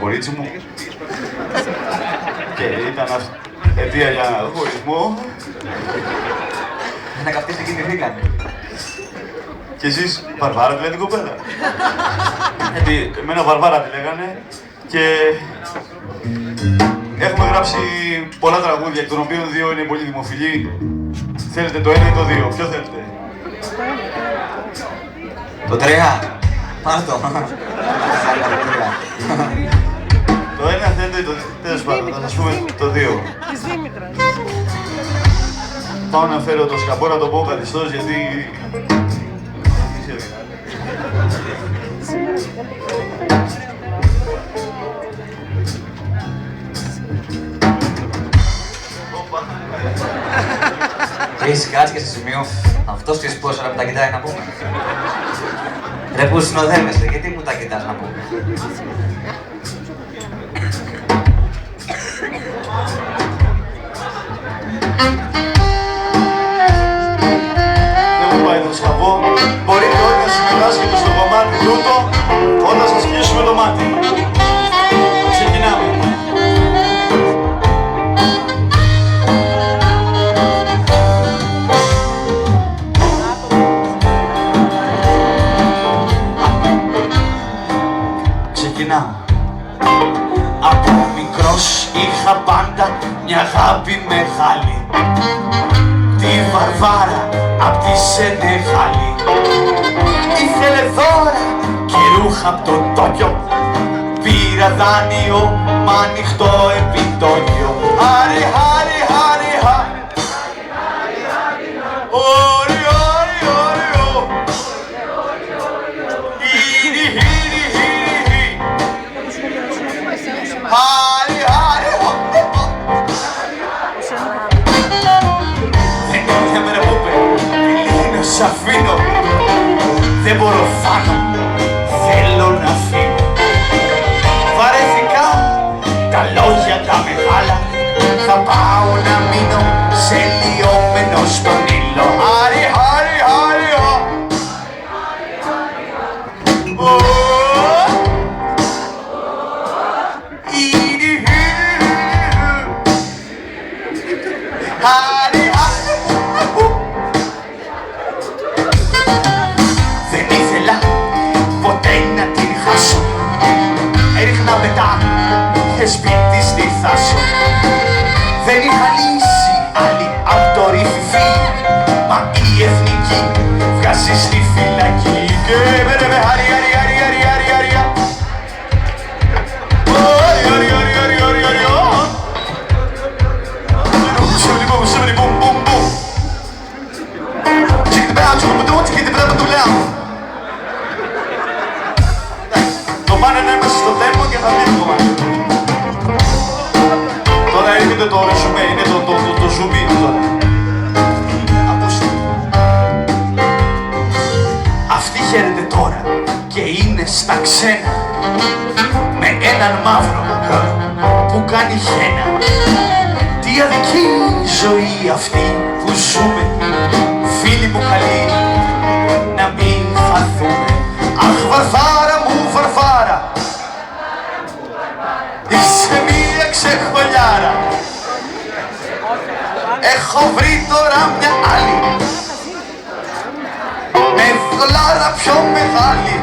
κορίτσι μου. Και ήταν αιτία για χωρισμό. Να καυτείς και κοιμηθήκανε. Και εσείς Βαρβάρα τη λέτε κοπέλα. Γιατί εμένα Βαρβάρα τη λέγανε και έχουμε γράψει πολλά τραγούδια, εκ των οποίων δύο είναι πολύ δημοφιλή. Θέλετε το ένα ή το δύο, ποιο θέλετε? Το τρία. Πάρ' το. Το ένα θέλετε, τέλος πάντων, θα σας πούμε το δύο. Της Δήμητρας. Πάω να φέρω το σκαμπό να το πω καθιστός γιατί... Έχεις κάτσει και στο σημείο αυτός ξέρεις πόσα ώρα που τα κοιτάει να πούμε. Ρε που συνοδεύεσαι, γιατί μου τα κοιτάς να πούμε. Δεν μου πάει το σκαμπό. Μπορείτε όλοι να συμμετάσχετε στο κομμάτι τούτο όταν σας κλείσουμε το μάτι. Ξεκινάμε. Ξεκινάω. Από μικρός είχα πάντα μια αγάπη μεγάλη. Τη Βαρβάρα απ' τη Σενεγάλη. Ήθελε δώρα και ρούχα απ' το Τόκιο. Πήρα δάνειο μ' ανοιχτό επιτόκιο. Άρι, άρι, άρι, άρι. Όρι, όρι, όρι, όρι. Ήρι, ήρι, ήρι. Άρι, άρι, όρι. Δεν είναι μέρα που παι, σ' αφήνω. Δεν μπορώ φάνω, θέλω να φύγω. Βαρέθηκα τα λόγια τα μεγάλα. Θα πάω να μείνω σε λιωμένο στον ήλιο. Άρι, άρι, άρι, άρι, άρι. Δεν ήθελα ποτέ να την χάσω. Έριχνα μετά και σπίτι στη Θάσο. Δεν είχα λύσει άλλη απ' το ρηφιφί. Μα η εθνική βγάζει στη φυλακή. Και με άρι, άρι, άρι, άρι, άρι, άρι. Άρι, άρι, άρι, άρι, άρι, άρι. Σιμπλι μπουμ, σιμπλι μπουμ, μπουμ, μπουμ. Τσικ μπέα, τσικ μπουμ, τσικ την πρέπει να του λέω. Το πάνε να είμαστε στο τέμπο και θα βγει το κομμάτι. Τώρα έρχεται το ρεσουμέ, είναι το ζουμί τώρα. Ακούστε. Αυτή χαίρεται τώρα και είναι στα ξένα. Με έναν μαύρο που κάνει χένα. Τι αδική ζωή αυτή που ζούμε. Φίλοι μου καλοί, να μην χαθούμε. Αχ Βαρβάρα μου Βαρβάρα, είσαι μία ξεχολιάρα. Έχω βρει τώρα μια άλλη, με δολάρα πιο μεγάλη.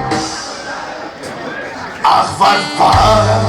Αχ Βαρβάρα